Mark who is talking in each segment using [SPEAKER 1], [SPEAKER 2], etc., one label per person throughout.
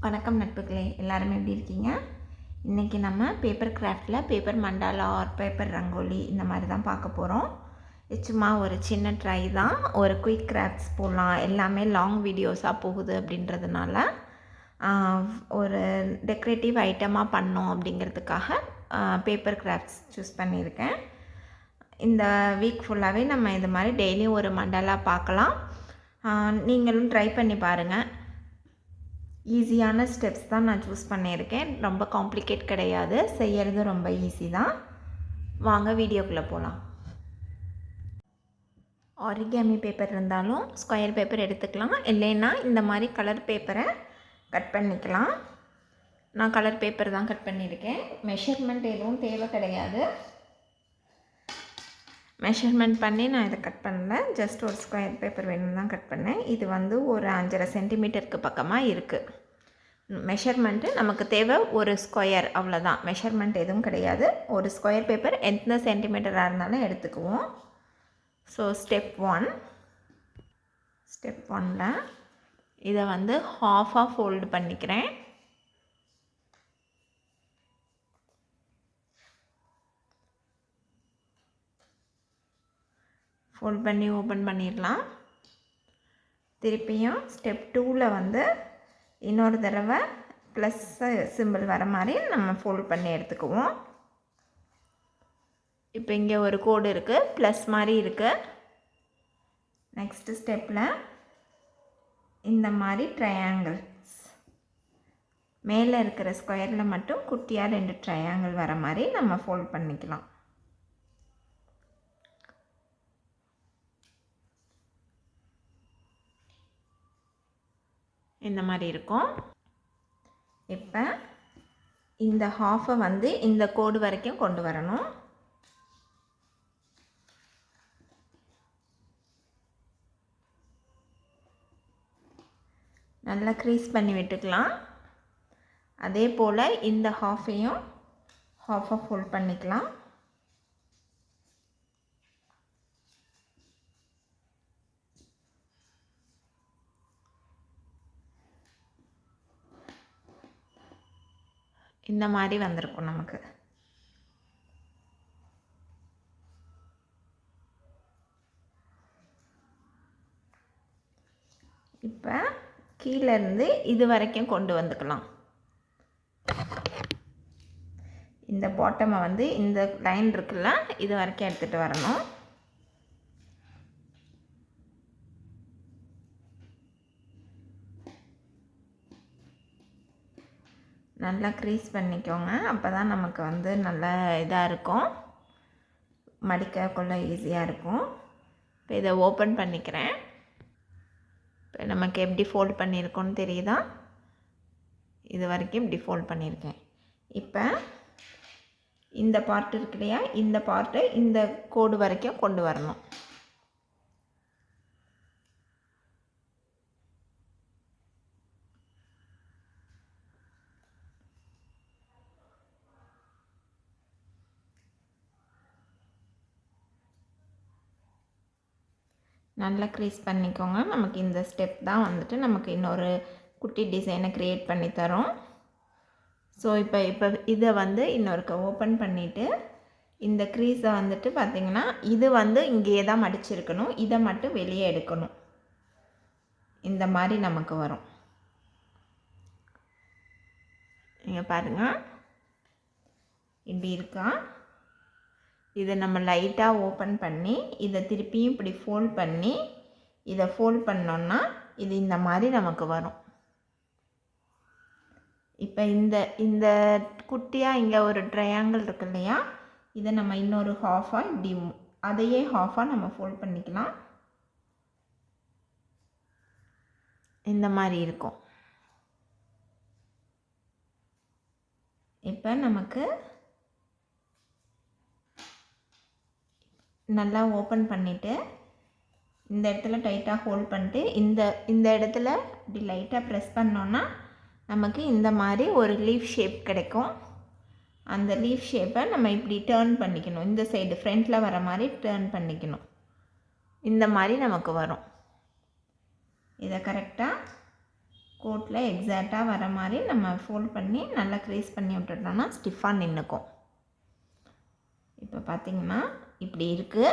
[SPEAKER 1] வணக்கம் நட்புகளே, எல்லாரும் எப்படி இருக்கீங்க? இன்றைக்கி நம்ம பேப்பர் கிராஃப்டில் paper mandala or paper rangoli இந்த மாதிரி தான் பார்க்க போகிறோம். இது சும்மா ஒரு சின்ன ட்ரை தான். ஒரு குயிக் கிராஃப்ட்ஸ் போடலாம், எல்லாமே லாங் வீடியோஸாக போகுது அப்படின்றதுனால ஒரு டெக்கரேட்டிவ் ஐட்டமாக பண்ணோம் அப்படிங்கிறதுக்காக பேப்பர் கிராஃப்ட்ஸ் சூஸ் பண்ணியிருக்கேன். இந்த வீக் ஃபுல்லாகவே நம்ம இது மாதிரி டெய்லியும் ஒரு மண்டாலா பார்க்கலாம். நீங்களும் ட்ரை பண்ணி பாருங்கள். ஈஸியான ஸ்டெப்ஸ் தான் நான் சூஸ் பண்ணியிருக்கேன். ரொம்ப காம்ப்ளிகேட் கிடையாது, செய்கிறது ரொம்ப ஈஸி தான். வாங்க வீடியோக்குள்ளே போகலாம். ஆரிகாமி பேப்பர் இருந்தாலும் ஸ்கொயர் பேப்பர் எடுத்துக்கலாம், இல்லைன்னா இந்த மாதிரி கலர் பேப்பரை கட் பண்ணிக்கலாம். நான் கலர் பேப்பர் தான் கட் பண்ணியிருக்கேன். மெஷர்மெண்ட் எதுவும் தேவை கிடையாது. மெஷர்மெண்ட் பண்ணி நான் இதை கட் பண்ணல, ஜஸ்ட் ஒரு ஸ்கொயர் பேப்பர் வேணும்னு தான் கட் பண்ணேன். இது வந்து ஒரு 5.5 சென்டிமீட்டருக்கு பக்கமாக இருக்குது. மெஷர்மெண்ட்டு நமக்கு தேவை ஒரு ஸ்கொயர், அவ்வளோதான். மெஷர்மெண்ட் எதுவும் கிடையாது. ஒரு ஸ்கொயர் பேப்பர் எத்தனை சென்டிமீட்டராக இருந்தாலும் எடுத்துக்குவோம். ஸோ ஸ்டெப் 1ல் இதை வந்து ஹாஃபாக ஃபோல்டு பண்ணிக்கிறேன். ஃபோல்ட் பண்ணி ஓப்பன் பண்ணிடலாம். திருப்பியும் ஸ்டெப் 2ல் வந்து இன்னொரு தடவை ப்ளஸ் சிம்பிள் வர மாதிரி நம்ம ஃபோல்ட் பண்ணி எடுத்துக்குவோம். இப்போ இங்கே ஒரு கோடு இருக்குது, ப்ளஸ் மாதிரி இருக்குது. நெக்ஸ்ட்டு ஸ்டெப்பில் இந்த மாதிரி ட்ரையாங்கிள்ஸ் மேலே இருக்கிற ஸ்கொயரில் மட்டும் குட்டியாக 2 ட்ரையாங்கிள் வர மாதிரி நம்ம ஃபோல்ட் பண்ணிக்கலாம். இந்த மாதிரி இருக்கும். இப்போ இந்த ஹாஃபை வந்து இந்த கோடு வரைக்கும் கொண்டு வரணும். நல்லா க்ரீஸ் பண்ணி விட்டுக்கலாம். அதே போல் இந்த ஹாஃபையும் ஹாஃபாக ஃபோல்ட் பண்ணிக்கலாம். இந்த மாதிரி வந்திருக்கும் நமக்கு. இப்போ கீழேருந்து இது வரைக்கும் கொண்டு வந்துக்கலாம். இந்த பாட்டமை வந்து இந்த லைன் இருக்குல்ல, இது வரைக்கும் எடுத்துகிட்டு வரணும். நல்லா க்ரீஸ் பண்ணிக்கோங்க, அப்போ தான் நமக்கு வந்து நல்ல இதாக இருக்கும், மடிக்கக்குள்ள ஈஸியாக இருக்கும். இப்போ இதை ஓப்பன் பண்ணிக்கிறேன். இப்போ நமக்கு எப்படி ஃபோல்ட் பண்ணியிருக்கோன்னு தெரியுதா? இது வரைக்கும் இப்படி ஃபோல்ட் பண்ணியிருக்கேன். இப்போ இந்த பார்ட் இருக்கு இல்லையா, இந்த பார்ட்டை இந்த கோடு வரைக்கும் கொண்டு வரணும். நல்லா க்ரீஸ் பண்ணிக்கோங்க. நமக்கு இந்த ஸ்டெப் தான் வந்துட்டு நமக்கு இன்னொரு குட்டி டிசைனை க்ரியேட் பண்ணி தரும். ஸோ இப்போ இதை வந்து இன்னொருக்க ஓப்பன் பண்ணிவிட்டு இந்த க்ரீஸை வந்துட்டு பார்த்திங்கன்னா இது வந்து இங்கேயே தான் மடிச்சிருக்கணும், இதை மட்டும் வெளியே எடுக்கணும். இந்த மாதிரி நமக்கு வரும். இங்கே பாருங்கள், இப்படி இருக்கா. இதை நம்ம லைட்டாக ஓப்பன் பண்ணி இதை திருப்பியும் இப்படி ஃபோல்ட் பண்ணி இதை ஃபோல்ட் பண்ணோன்னா இது இந்த மாதிரி நமக்கு வரும். இப்போ இந்த குட்டியாக இங்கே ஒரு ட்ரையாங்கிள் இருக்கு இல்லையா, இதை நம்ம இன்னொரு ஹாஃபாக இப்படி அதையே ஹாஃபாக நம்ம ஃபோல்ட் பண்ணிக்கலாம். இந்த மாதிரி இருக்கும். இப்போ நமக்கு நல்லா ஓப்பன் பண்ணிவிட்டு இந்த இடத்துல டைட்டாக ஹோல்ட் பண்ணிட்டு இந்த இடத்துல இப்படி லைட்டாக ப்ரெஸ் பண்ணோன்னா நமக்கு இந்த மாதிரி ஒரு லீஃப் ஷேப் கிடைக்கும். அந்த லீஃப் ஷேப்பை நம்ம இப்படி டேர்ன் பண்ணிக்கணும். இந்த சைடு ஃப்ரண்ட்டில் வர மாதிரி டேர்ன் பண்ணிக்கணும். இந்த மாதிரி நமக்கு வரும். இதை கரெக்டாக கோட்டில் எக்ஸாக்டாக வர மாதிரி நம்ம ஃபோல்ட் பண்ணி நல்லா க்ரீஸ் பண்ணி விட்டுட்டோம்னா ஸ்டிஃபாக நின்றுக்கும். இப்போ பார்த்திங்கன்னா இப்படி இருக்குது.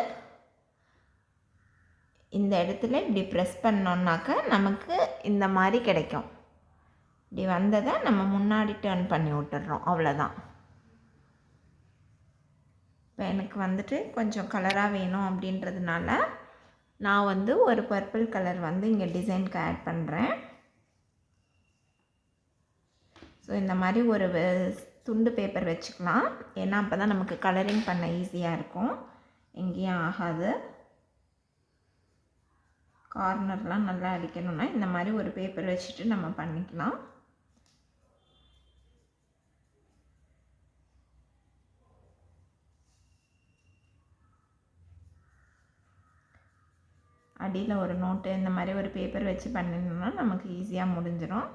[SPEAKER 1] இந்த இடத்துல இப்படி ப்ரெஸ் பண்ணோன்னாக்க நமக்கு இந்த மாதிரி கிடைக்கும். இப்படி வந்ததை நம்ம முன்னாடி டர்ன் பண்ணி விட்டுறோம், அவ்வளோதான். இப்போ எனக்கு வந்துட்டு கொஞ்சம் கலராக வேணும் அப்படின்றதுனால நான் வந்து ஒரு பர்பிள் கலர் வந்து இங்கே டிசைனுக்கு ஆட் பண்ணுறேன். ஸோ இந்த மாதிரி ஒரு துண்டு பேப்பர் வச்சுக்கலாம். ஏன்னா அப்போ தான் நமக்கு கலரிங் பண்ண ஈஸியாக இருக்கும், எங்கேயும் ஆகாது. கார்னர்லாம் நல்லா அடிக்கணும்னா இந்த மாதிரி ஒரு பேப்பர் வச்சுட்டு நம்ம பண்ணிக்கலாம். அடியில் ஒரு நோட்டு இந்த மாதிரி ஒரு பேப்பர் வச்சு பண்ணினோம்னா நமக்கு ஈஸியாக முடிஞ்சிடும்.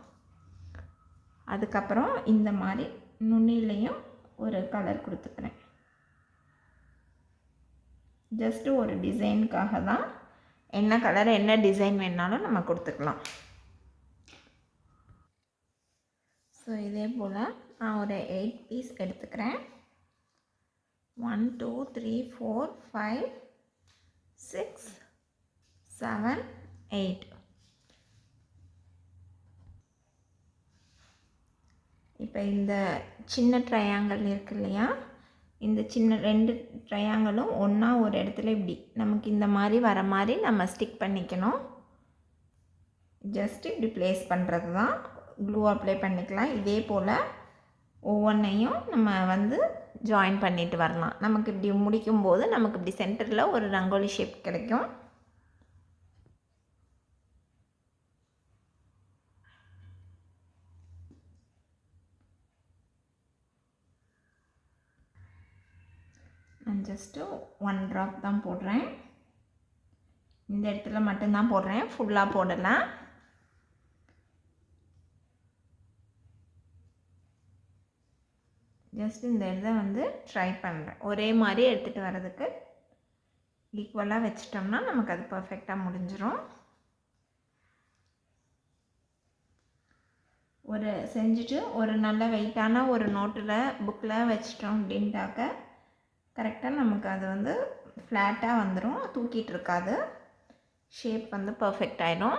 [SPEAKER 1] அதுக்கப்புறம் இந்த மாதிரி நுனிலையும் ஒரு கலர் கொடுத்துக்கிறேன். ஜஸ்ட்டு ஒரு டிசைனுக்காக தான். என்ன கலர் என்ன டிசைன் வேணாலும் நம்ம கொடுத்துக்கலாம். ஸோ இதே போல் நான் ஒரு 8 பீஸ் எடுத்துக்கிறேன். 1 2 3 4 5 6 7 8. இப்போ இந்த சின்ன ட்ரையாங்கிள் இருக்கு இல்லையா, இந்த சின்ன 2 ட்ரையாங்கிளும் ஒன்றா ஒரு இடத்துல இப்படி நமக்கு இந்த மாதிரி வர மாதிரி நம்ம ஸ்டிக் பண்ணிக்கணும். ஜஸ்ட் இப்படி ப்ளேஸ் பண்ணுறது தான். க்ளூ அப்ளை பண்ணிக்கலாம். இதே போல் ஒவ்வொன்றையும் நம்ம வந்து ஜாயின் பண்ணிட்டு வரலாம். நமக்கு இப்படி முடிக்கும்போது நமக்கு இப்படி சென்டரில் ஒரு ரங்கோலி ஷேப் கிடைக்கும். நான் ஜஸ்ட்டு 1 ட்ராப் தான் போடுறேன். இந்த இடத்துல மட்டும்தான் போடுறேன், ஃபுல்லாக போடலாம். ஜஸ்ட் இந்த இடத்த வந்து ட்ரை பண்ணுறேன். ஒரே மாதிரி எடுத்துகிட்டு வர்றதுக்கு ஈக்குவலாக வச்சிட்டோம்னா நமக்கு அது பர்ஃபெக்டாக முடிஞ்சிடும். ஒரு செஞ்சுட்டு ஒரு நல்ல வெயிட்டான ஒரு நோட்டில் புக்கில் வச்சிட்டோம் அப்படின்ட்டாக்க கரெக்டாக நமக்கு அது வந்து ஃப்ளாட்டாக வந்துடும், தூக்கிட்டு இருக்காது. ஷேப் வந்து பர்ஃபெக்ட் ஆகிடும்.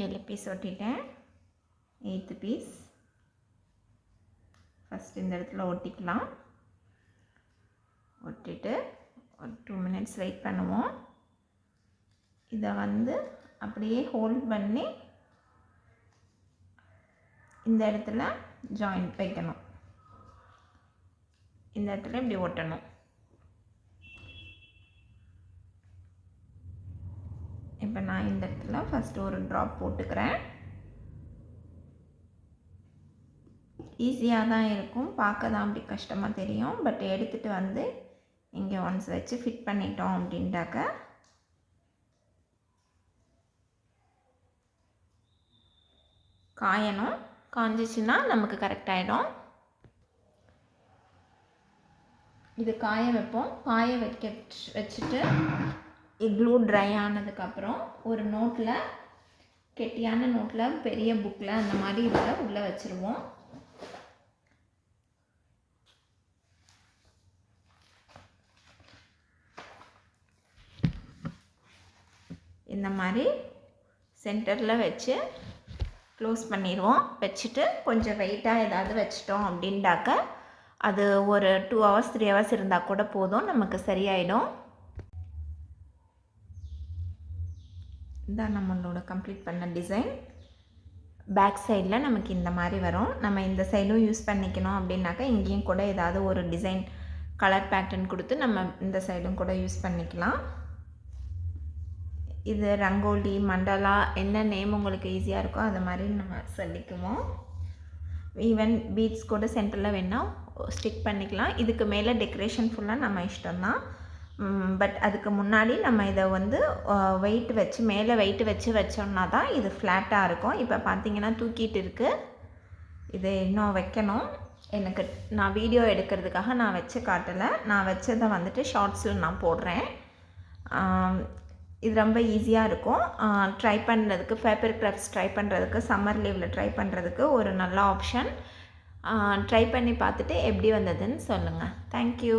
[SPEAKER 1] 7 பீஸ் ஒட்டிட்டேன். 8th பீஸ் ஃபஸ்ட் இந்த இடத்துல ஒட்டிக்கலாம். ஒட்டிட்டு ஒரு 2 மினிட்ஸ் வெயிட் பண்ணுவோம். இதை வந்து அப்படியே ஹோல்ட் பண்ணி இந்த இடத்துல ஜாயிண்ட் வைக்கணும். இந்த இடத்துல இப்படி ஒட்டணும். இப்போ நான் இந்த இடத்துல ஃபஸ்ட்டு ஒரு ட்ராப் போட்டுக்கிறேன். ஈஸியாக தான் இருக்கும், பார்க்க தான் அப்படி கஷ்டமாக தெரியும். பட் எடுத்துகிட்டு வந்து இங்கே ஒன்ஸ் வச்சு ஃபிட் பண்ணிட்டோம் அப்படின்ட்டாக்க காயணும். காஞ்சிச்சுன்னா நமக்கு கரெக்டாகிடும். இது காய வைப்போம். காய வச்சுட்டு க்ளூ ட்ரை ஆனதுக்கப்புறம் ஒரு நோட்டில், கெட்டியான நோட்டில், பெரிய புக்கில் அந்த மாதிரி இதில் உள்ளே வச்சுருவோம். இந்த மாதிரி சென்டரில் வச்சு க்ளோஸ் பண்ணிடுவோம். வச்சுட்டு கொஞ்சம் வெயிட்டாக ஏதாவது வச்சிட்டோம் அப்படின்ட்டாக்க அது ஒரு 2 hours 3 hours இருந்தால் கூட போதும், நமக்கு சரியாயிடும். இதான் நம்மளோட கம்ப்ளீட் பண்ண டிசைன். பேக் சைடில் நமக்கு இந்த மாதிரி வரும். நம்ம இந்த சைடும் யூஸ் பண்ணிக்கணும் அப்படின்னாக்கா இங்கேயும் கூட ஏதாவது ஒரு டிசைன் கலர் பேட்டர்ன் கொடுத்து நம்ம இந்த சைடும் கூட யூஸ் பண்ணிக்கலாம். இது ரங்கோலி, மண்டலா, என்ன நேம் உங்களுக்கு ஈஸியாக இருக்கோ அது மாதிரி நம்ம சொல்லிக்குவோம். ஈவன் பீட்ஸ் கூட சென்டரில் வேணால் ஸ்டிக் பண்ணிக்கலாம். இதுக்கு மேலே டெக்கரேஷன் ஃபுல்லாக நம்ம இஷ்டம்தான். பட் அதுக்கு முன்னாடி நம்ம இதை வந்து வெயிட் வச்சு, மேலே வெயிட் வச்சு வச்சோம்னா தான் இது ஃப்ளாட்டாக இருக்கும். இப்போ பார்த்திங்கன்னா தூக்கிட்டு இருக்குது. இது இன்னும் வைக்கணும். எனக்கு நான் வீடியோ எடுக்கிறதுக்காக நான் வச்சு காட்டலை. நான் வச்சதை வந்துட்டு ஷார்ட்ஸில் நான் போடுறேன். இது ரொம்ப ஈஸியாக இருக்கும். ட்ரை பண்ணுறதுக்கு பேப்பர் கிராஃப்ட்ஸ் ட்ரை பண்ணுறதுக்கு சம்மர் லீவில் ட்ரை பண்ணுறதுக்கு ஒரு நல்ல ஆப்ஷன். ட்ரை பண்ணி பார்த்துட்டு எப்படி வந்ததுன்னு சொல்லுங்கள். தேங்க்யூ.